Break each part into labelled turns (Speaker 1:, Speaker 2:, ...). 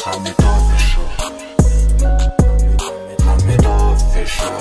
Speaker 1: Hamid Official. Hamid Official.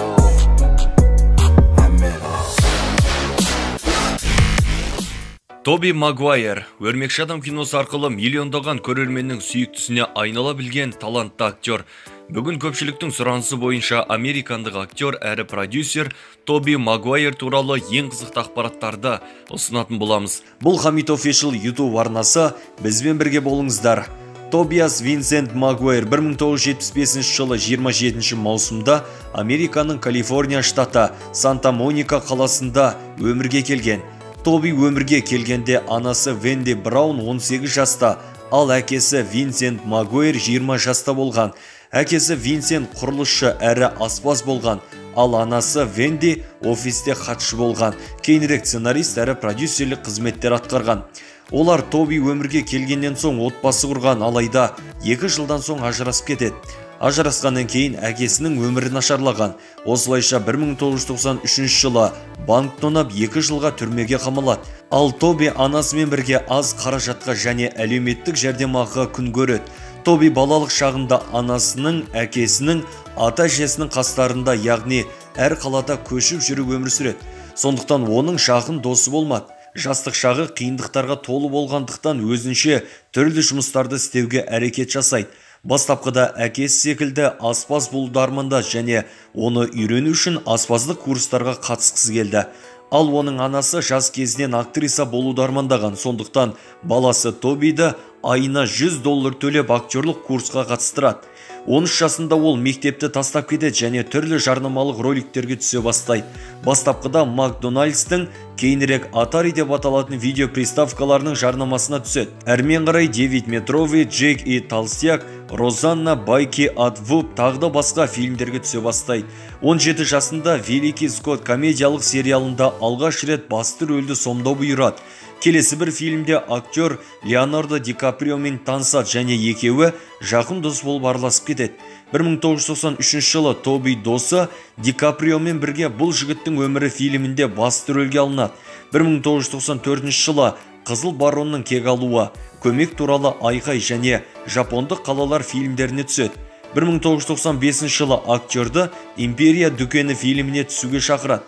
Speaker 2: Тоби Магуайр, Өрмекші адам киносы арқылы миллиондаған көрерменнің сүйіктісіне айнала білген талантты актер. Бүгін көпшіліктің сұранысы бойынша американдық актер әрі продюсер Тоби Магуайр туралы ең қызықты ақпараттарды ұсынатын боламыз. Бұл Hamid Official YouTube арнасы, бізбен бірге болыңыздар. Тобиас Винсент Магуайр 1975 жылы 27 маусымда Американың Калифорния штаты Санта-Моника қаласында өмірге келген. Тоби өмірге келгенде анасы Венди Браун 18 жаста, ал әкесі Винсент Магуайр 20 жаста болған. Әкесі Винсент құрылысшы әрі аспаз болған, ал анасы Венди офисте хатшы болған. Кейінірек сценарист әрі продюсерлік қызметтер атқарған. Олар Тоби өмірге келгеннен соң отбасы құрған, алайда 2 жылдан соң ажырасып кетеді. Ажырасқаннан кейін әкесінің өмірі нашарлаған. Осылайша 1993 жылы банк тонап 2 жылға түрмеге қамалады. Ал Тоби анасымен бірге аз қаражатқа және әлеуметтік жәрдемақыға күн көреді. Тоби балалық шағында анасының, әкесінің, ата-әжесінің қастарында, яғни әр қалада көшіп жүріп өмір сүреді. Сондықтан оның жақын досы болмады. Жастық шағы қиындықтарға толы болғандықтан өзінше түрлі жұмыстарды істеуге әрекет жасайды. Бастапқыда әкесі секілді аспаз болуды армандады және оны үйрену үшін аспаздық курстарға қатысқысы келді. Ал оның анасы жас кезінен актриса болуды армандаған, сондықтан баласы Тобиді айына $100 төлеп актерлік курсқа қатыстырады. 13 жасында ол мектепті тастап кетеді және түрлі жарнамалық роликтерге түсе бастайды. Бастапқыда Макдональдстың, кейінірек Atari деп аталатын видео приставкаларының жарнамасына түседі. Әрмен қарай Дэвид Метровый, Джек и Толстяк, Розанна, Байки ат Вуп тағды басқа фильмдерге түсе бастайды. 17 жасында Великий Скотт комедиялық сериалында алғаш рет басты рөлді сомдау бұйырады. Келесі бір фильмде актер Леонардо Ди Каприомен танысады және екеуі жақын дос болып араласып кетеді. 1993 жылы Тоби досы Ди Каприомен бірге бұл жігіттің өмірі фильмінде басты рөлге алынады. 1994 жылы Қызыл баронның кек алуы, көмек туралы айқай және жапондық қалалар фильмдеріне түседі. 1995 жылы актерді Империя дүкені фильміне түсуге шақырады.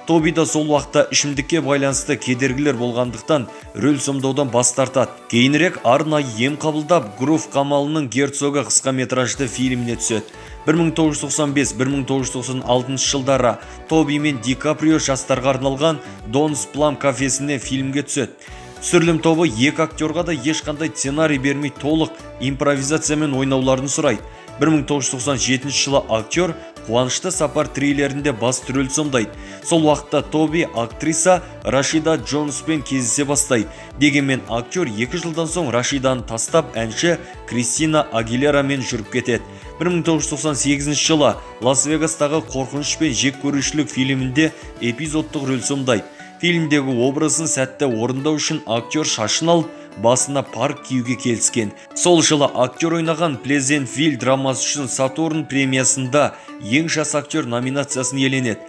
Speaker 2: Тобида сол уақытта ішімдікке байланысты кедергілер болғандықтан рөл сомдаудан бас тартады. Кейінірек арнайы ем қабылдап Грув қамалының герцогы қысқаметражды фильміне түседі. 1995-1996 жылдары Тоби мен Ди Каприо жастарға арналған Донс Плам кафесіне фильмге түседі. Түсірілім тобы екі актерға да ешқандай сценарий бермей толық импровизациямен ойнауларын сұрайды. 1997 жылы актер Қуанышты сапар триллерінде басты рөл сомдайды. Сол уақытта Тоби актриса Рашида Джонспен кездесе бастайды. Дегенмен актер 2 жылдан соң Рашиданы тастап әнші Кристина Агилерамен жүріп кетеді. 1998 жылы Лас-Вегастағы қорқыныш пен жек көрушілік фильмінде эпизодтық рөл сомдайды. Фильмдегі образын сәтті орындау үшін актер шашын алып, басына парк киюге келіскен. Сол жылы актер ойнаған Плезентвилл драмасы үшін Сатурн премиясында ең жас актер номинациясын иеленеді.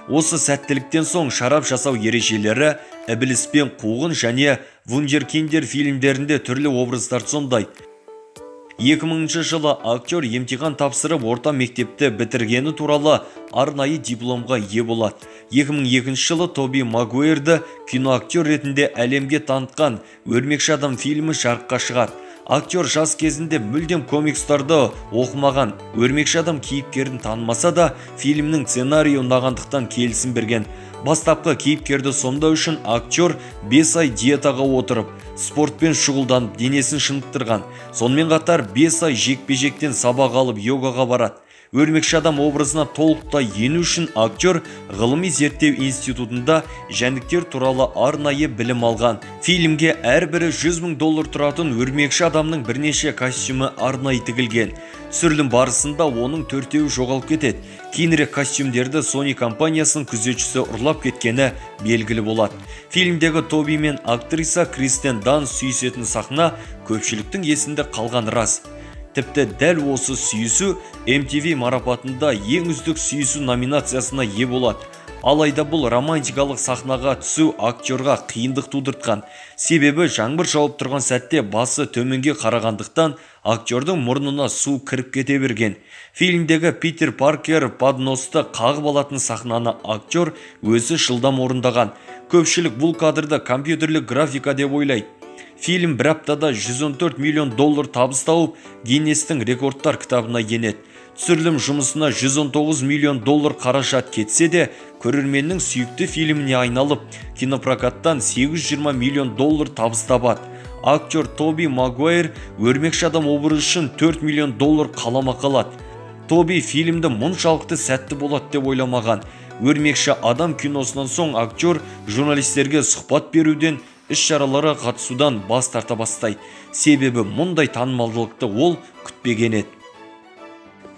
Speaker 2: Осы сәттіліктен соң шарап жасау ережелері, Ібіліс пен қуғын және Вундеркиндер фильмдерінде түрлі образдарды сомдайды. 2000 жылы актер емтихан тапсырып орта мектепті бітіргені туралы арнайы дипломға ие болады. 2002 жылы Тоби Магуайрды киноактер ретінде әлемге танытқан Өрмекші адам фильмі жарыққа шығады. Актер жас кезінде мүлдем комикстарды оқымаған, Өрмекші адам кейіпкерін танымаса да, фильмнің сценарийі ұнағандықтан келісім берген. Бастапқы кейіпкерді сомдау үшін актер 5 ай диетаға отырып, спортпен шұғылданып, денесін шынықтырған. Сонымен қатар 5 ай жекпе-жектен сабақ алып йогаға барады. Өрмекші адам образына толықтай ену үшін актер ғылыми зерттеу институтында жәндіктер туралы арнайы білім алған. Фильмге әрбірі $100,000 тұратын өрмекші адамның бірнеше костюмі арнайы тігілген. Түсірілім барысында оның 4-еуі жоғалып кетеді. Кейінірек костюмдерді Sony компаниясының күзетшісі ұрлап кеткені белгілі болады. Фильмдегі Тоби мен актриса Кристен Данст сүйісетін сахна көпшіліктің есінде қалған рас. Тіпті дәл осы сүйісу MTV марапатында ең үздік сүйісу номинациясына ие болады. Алайда бұл романтикалық сахнаға түсу актерға қиындық тудыртқан. Себебі жаңбыр жауып тұрған сәтте басы төменге қарағандықтан актердің мұрнына су кіріп кете берген. Фильмдегі Питер Паркер подносты қағып алатын сахнаны актер өзі жылдам орындаған. Көпшілік бұл кадрды компьютерлік графика деп ойлайды. Фильм бір аптада $114 миллион табыс тауып, Гиннестің рекордтар кітабына енеді. Түсірілім жұмысына $119 миллион қаражат кетсе де, көрерменнің сүйікті фильміне айналып, кинопрокаттан $820 миллион табыс табады. Актер Тоби Магуайр өрмекші адам образы үшін $4 миллион қаламақы алады. Тоби фильмді мұншалықты сәтті болады деп ойламаған. Өрмекші адам киносынан соң актер журналистерге сұхбат беруден, іс-шараларға қатысудан бас тарта бастайды. Себебі мұндай танымалдылықты ол күтпеген еді.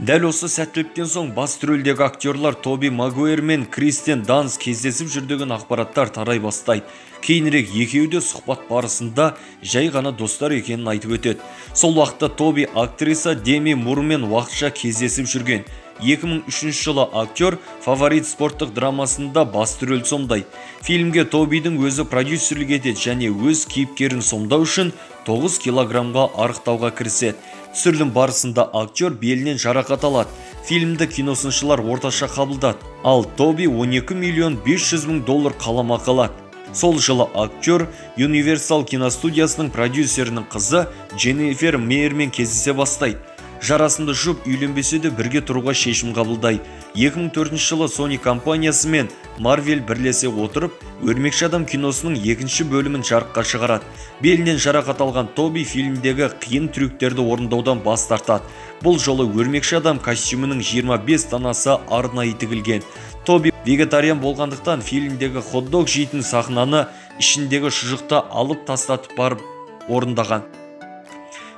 Speaker 2: Дәл осы сәттіліктен соң басты рөлдегі актерлар Тоби Магуайр мен Кристен Данст кездесіп жүрдеген ақпараттар тарай бастайды. Кейінірек екеуі де сұхбат барысында жай ғана достар екенін айтып өтеді. Сол уақытта Тоби актриса Деми Мурмен уақытша кездесіп жүрген. 2003 жылы актер «Фаворит» спорттық драмасында басты рөл сомдайды. Фильмге Тобидің өзі продюсерлік етеді және өз кейіпкерін сомдау үшін 9 килограммға арықтауға кіріседі. Түсірілім барысында актер белінен жарақат алады. Фильмді киносыншылар орташа қабылдады. Ал Тоби $12 миллион $500 мың қаламақы алады. Сол жылы актер Universal киностудиясының продюсерінің қызы Дженнифер Мейермен кездесе бастайды. Жарасымды жұп үйленбесе де бірге тұруға шешім қабылдайды. 2004 жылы Sony компаниясы мен Marvel бірлесе отырып, Өрмекші адам киносының екінші бөлімін жарыққа шығарады. Белінен жарақат алған Тоби фильмдегі қиын трюктерді орындаудан бас тартады. Бұл жолы Өрмекші адам костюмінің 25 данасы арнайы тігілген. Тоби вегетариан болғандықтан фильмдегі хот-дог жейтін сахнаны ішіндегі шұжықты алып тастатып барып орындаған.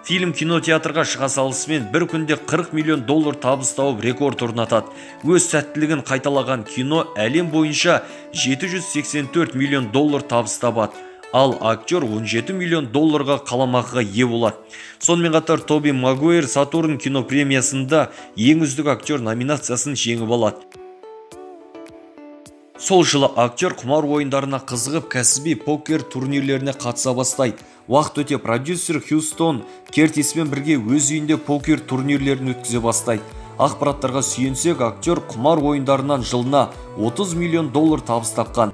Speaker 2: Фильм кинотеатрға шыға салысымен бір күнде $40 миллион табыс тауып рекорд орнатады. Өз сәттілігін қайталаған кино әлем бойынша $784 миллион табыс табады. Ал актер $17 миллион қаламақыға ие болады. Сонымен қатар Тоби Магуайр Сатурн кинопремиясында ең үздік актер номинациясын жеңіп алады. Сол жылы актер құмар ойындарына қызығып кәсіби покер турнирлеріне қатыса бастайды. Уақыт өте продюсер Хьюстон Кертиспен бірге өз үйінде покер турнирлерін өткізе бастайды. Ақпараттарға сүйенсек, актер құмар ойындарынан жылына $30 миллион табыс тапқан.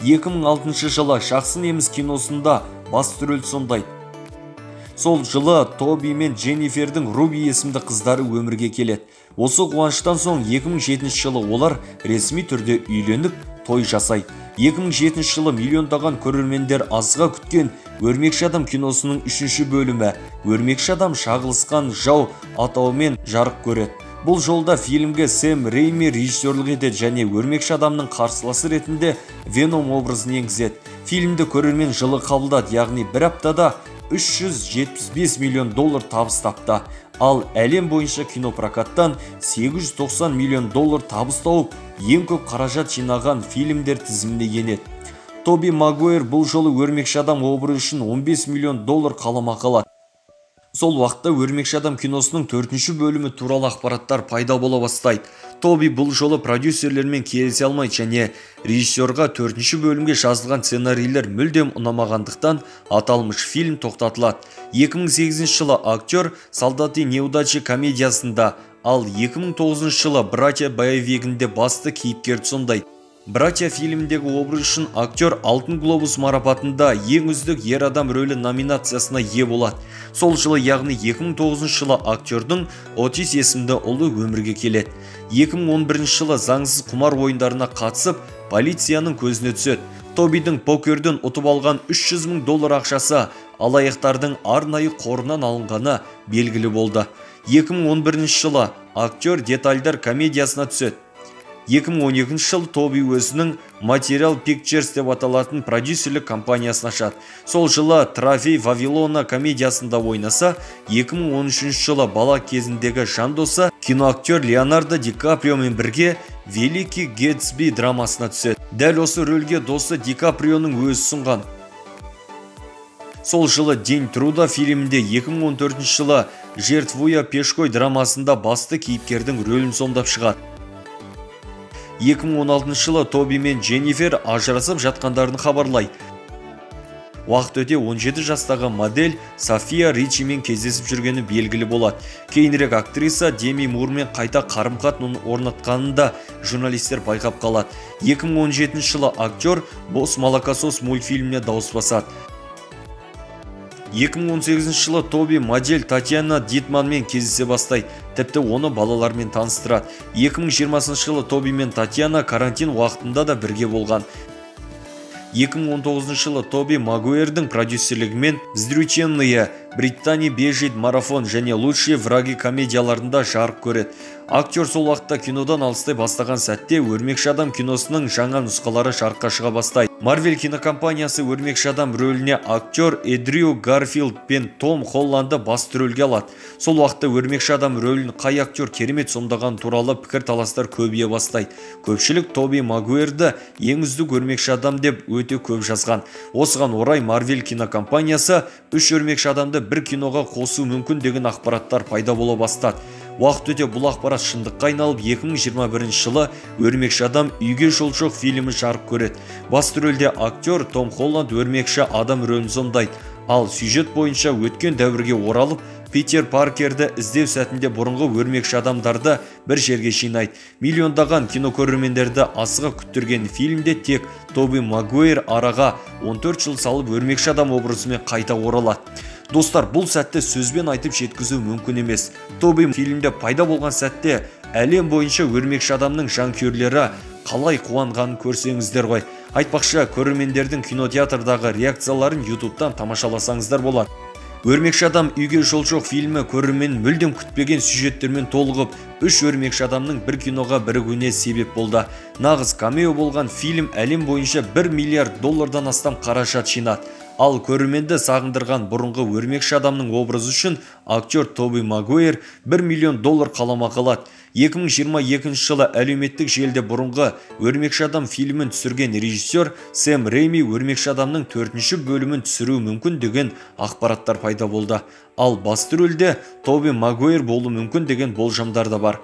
Speaker 2: 2006 жылы «Жақсы неміс» киносында басты рөл сомдайды. Сол жылы Тоби мен Дженнифердің Руби есімді қыздары өмірге келеді. Осы қуаныштан соң 2007 жылы олар ресми түрде үйленіп, той жасайды. 2007 жылы миллиондаған көрермендер асыға күткен Өрмекші адам киносының 3-ші бөлімі «Өрмекші адам шағылысқан жау» атауымен жарық көреді. Бұл жолда фильмге Сэм Рейми режиссерлік етеді және Өрмекші адамның қарсыласы ретінде Веном образын енгізеді. Фильмді көрермен жылы қабылдады, яғни бір аптада $375 миллион табыс тапты. Ал әлем бойынша кинопрокаттан $890 миллион табыс тауып, ең көп қаражат жинаған фильмдер тізіміне енеді. Тоби Магуайр бұл жолы Өрмекші адам образы үшін $15 миллион қаламақы алады. Сол уақытта Өрмекші адам киносының 4-ші бөлімі туралы ақпараттар пайда бола бастайды. Тоби бұл жолы продюсерлермен келісе алмайды және режиссерға 4-ші бөлімге жазылған сценарийлер мүлдем ұнамағандықтан аталмыш фильм тоқтатылады. 2008 жылы актер «Солдаты неудачи» комедиясында, ал 2009 жылы «Братья» боевигінде басты кейіпкерді сомдайды. «Братья» фильмдегі образ үшін актер Алтын глобус марапатында ең үздік ер адам рөлі номинациясына ие болады. Сол жылы, яғни 2009 жылы актердің Отис есімді ұлы өмірге келеді. 2011 жылы заңсыз құмар ойындарына қатысып, полицияның көзіне түседі. Тобидің покерден ұтып алған $300 мың ақшасы алаяқтардың арнайы қорынан алынғаны белгілі болды. 2011 жылы актер «Детальдар» комедиясына түседі. 2012 жыл Тоби өзінің Material Pictures деп аталатын продюсерлік компаниясын ашады. Сол жылы «Трофей Вавилона» комедиясында ойнаса, 2013 жылы бала кезіндегі жандосы киноактер Леонардо Ди Каприоның бірге «Великий Гэтсби» драмасына түседі. Дәл осы рөлге досы Ди Каприоның өзі ұсынған. Сол жылы «День труда» фильмінде 2014 жылы «Жертвуя пешкой» драмасында басты кейіпкердің рөлін сомдап шығады. 2016 жылы Тоби мен Дженнифер ажырасып жатқандарын хабарлайды. Уақыт өте 17 жастағы модель София Ричимен кездесіп жүргені белгілі болады. Кейінірек актриса Деми Мурмен қайта қарым-қатынын орнатқанын да журналистер байқап қалады. 2017 жылы актер «Бос молокосос» мультфильміне дауыс басады. 2018 жылы Тоби модель Татьяна Дитманмен кездесе бастайды, тіпті оны балалармен таныстырады. 2020 жылы Тоби мен Татьяна карантин уақытында да бірге болған. 2019 жылы Тоби Магуайрдың продюсерлігімен «Вздрюченные», «Британия бежит», «Марафон» және «Лучшие враги» комедияларында жарық көреді. Актер сол уақытта кинодан алыстай бастаған сәтте «Өрмекші адам» киносының жаңа нұсқалары жарыққа шыға бастайды. Марвел кинокомпаниясы «Өрмекші адам» рөліне актер Эндрю Гарфилд пен Том Холландты басты рөлге алады. Сол уақытта «Өрмекші адам» рөлін қай актер керемет сомдаған туралы пікір-таластар көбейе бастайды. Көпшілік Тоби Магуайрды ең үздік өрмекші адам деп өте көп жазған. Осыған орай Марвел кинокомпаниясы 3 өрмекші адамды бір киноға қосу мүмкін деген ақпараттар пайда бола бастады. Уақыт өте бұл ақпарат шындыққа айналып 2021 жылы «Өрмекші адам үйге жол жоқ» фильмі жарық көреді. Басты рөлде актер Том Холланд өрмекші адам рөлін сомдайды. Ал сюжет бойынша өткен дәуірге оралып, Питер Паркерді іздеу сәтінде бұрынғы өрмекші адамдарды бір жерге жинайды. Миллиондаған кинокөрермендерді асыға күттірген фильмде тек Тоби Магуайр араға 14 жыл салып өрмекші адам образымен қайта оралады. Достар, бұл сәтті сөзбен айтып жеткізу мүмкін емес. Тоби фильмде пайда болған сәтте әлем бойынша өрмекші адамның жанкүйерлері қалай қуанғанын көрсеңіздер ғой. Айтпақшы, көрермендердің кинотеатрдағы реакцияларын YouTube'дан тамашаласаңыздар болады. «Өрмекші адам үйге жол жоқ» фильмі көрермен мүлдем күтпеген сюжеттермен толығып, 3 өрмекші адамның бір киноға бірігуіне себеп болды. Нағыз камео болған фильм әлем бойынша $1 миллиард астам қаражат жинады. Ал көрерменді сағындырған бұрынғы өрмекші адамның образы үшін актер Тоби Магуайр $1 миллион қаламақы алады. 2022 жылы әлеуметтік желіде бұрынғы «Өрмекші адам» фильмін түсірген режиссер Сэм Рэйми «Өрмекші адамның 4-ші бөлімін түсіру мүмкін деген ақпараттар пайда болды. Ал басты рөлде Тоби Магуайр болуы мүмкін деген болжамдар да бар.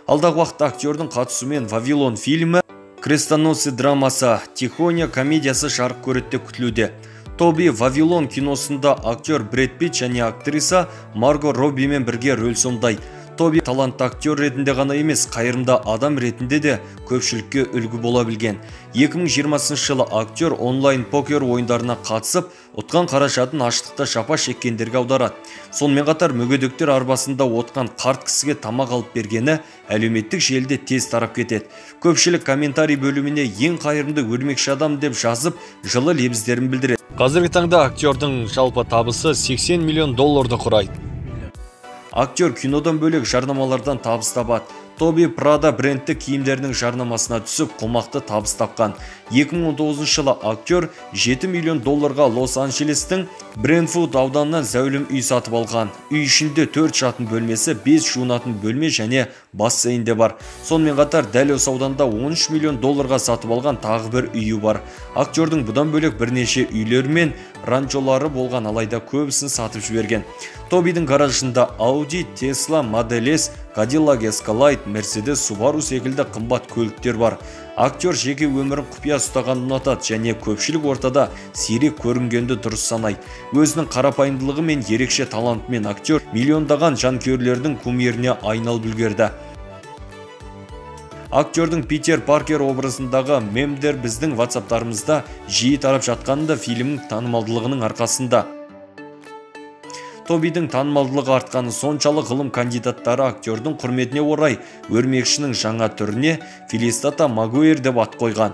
Speaker 2: Алдағы уақытта актердің қатысуымен «Вавилон» фильмі, «Крестоносцы» драмасы, «Тихоня» комедиясы жарық көреді деп күтілуде. Тоби «Вавилон» киносында актер Брэд Питт және актриса Марго Роббимен бірге рөл сомдайды. Тоби талантты актер ретінде ғана емес, қайырымды адам ретінде де көпшілікке үлгі бола білген. 2020 жылы актер онлайн покер ойындарына қатысып, ұтқан қаражатын аштықта жапа шеккендерге аударады. Сонымен қатар мүгедектер арбасында отқан қарт кісіге тамақ алып бергені әлеуметтік желіде тез тарап кетеді. Көпшілік комментарий бөліміне ең қайырымды өрмекші адам деп жазып, жылы лебіздерін білдіреді. Қазіргі таңда актердің жалпы табысы $80 миллион құрайды. Актер кинодан бөлек жарнамалардан табыс табады. Тоби Прада брендті киімдерінің жарнамасына түсіп, қомақты табыс тапқан. 2019 жылы актер $7 миллион Лос-Анджелестің Брентвуд ауданынан зәулім үй сатып алған. Үй ішінде 4 жатын бөлмесі, 5 жуынатын бөлме және бассейн де бар. Сонымен қатар дәл осы ауданда $13 миллион сатып алған тағы бір үйі бар. Актердің бұдан бөлек бірнеше үйлер мен ранчолары болған, алайда көбісін сатып жіберген. Тобидің гаражында Audi, Tesla, Model S, Cadillac Escalade, Mercedes, Subaru секілді қымбат көліктер бар. Актер жеке өмірін құпия ұстағанды ұнатады және көпшілік ортада сирек көрінгенді дұрыс санайды. Өзінің қарапайымдылығы мен ерекше талантымен актер миллиондаған жанкүйерлердің кумиріне айналып үлгерді. Актердің Питер Паркер образындағы мемдер біздің WhatsApp-тарымызда жиі тарап жатқанында фильмнің танымалдылығының арқасында. Тобидің танымалдылығы артқаны соншалық ғылым кандидаттары актердің құрметіне орай өрмекшінің жаңа түріне Фелисита Магуайр деп ат қойған.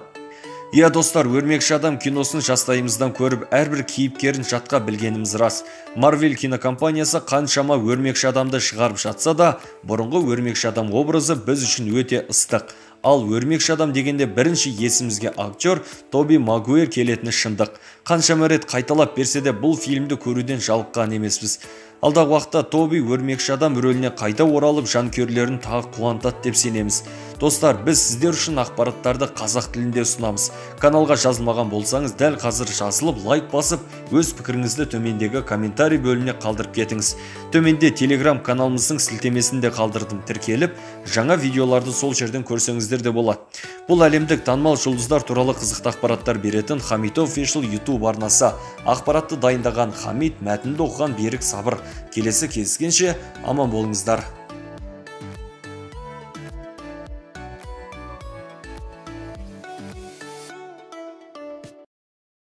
Speaker 2: Иә достар, өрмекші адам киносын жастайымыздан көріп, әрбір кейіпкерін жатқа білгеніміз рас. Марвел кинокомпаниясы қаншама өрмекші адамды шығарып жатса да, бұрынғы өрмекші адам образы біз үшін өте ыстық. Ал өрмекші адам дегенде бірінші есімізге актер Тоби Магуайр келетіні шындық. Қаншама рет қайталап берсе де бұл фильмді көруден жалыққан емеспіз. Алдағы уақытта Тоби өрмекші адам рөліне қайта оралып жанкүйерлерін тағы қуантады деп сенеміз. Достар, біз сіздер үшін ақпараттарды қазақ тілінде ұсынамыз. Каналға жазылмаған болсаңыз, дәл қазір жазылып, лайк басып, өз пікіріңізді төмендегі комментарий бөліміне қалдырып кетіңіз. Төменде Telegram каналымыздың сілтемесін де қалдырдым, тіркеліп, жаңа видеоларды сол жерден көрсеңіздер де болады. Бұл әлемдік танымал жұлдыздар туралы қызықты ақпараттар беретін Хамид Official YouTube арнасы. Ақпаратты дайындаған Хамид, мәтінді оқыған Берік Сабыр. Келесі кездескенше аман болыңыздар.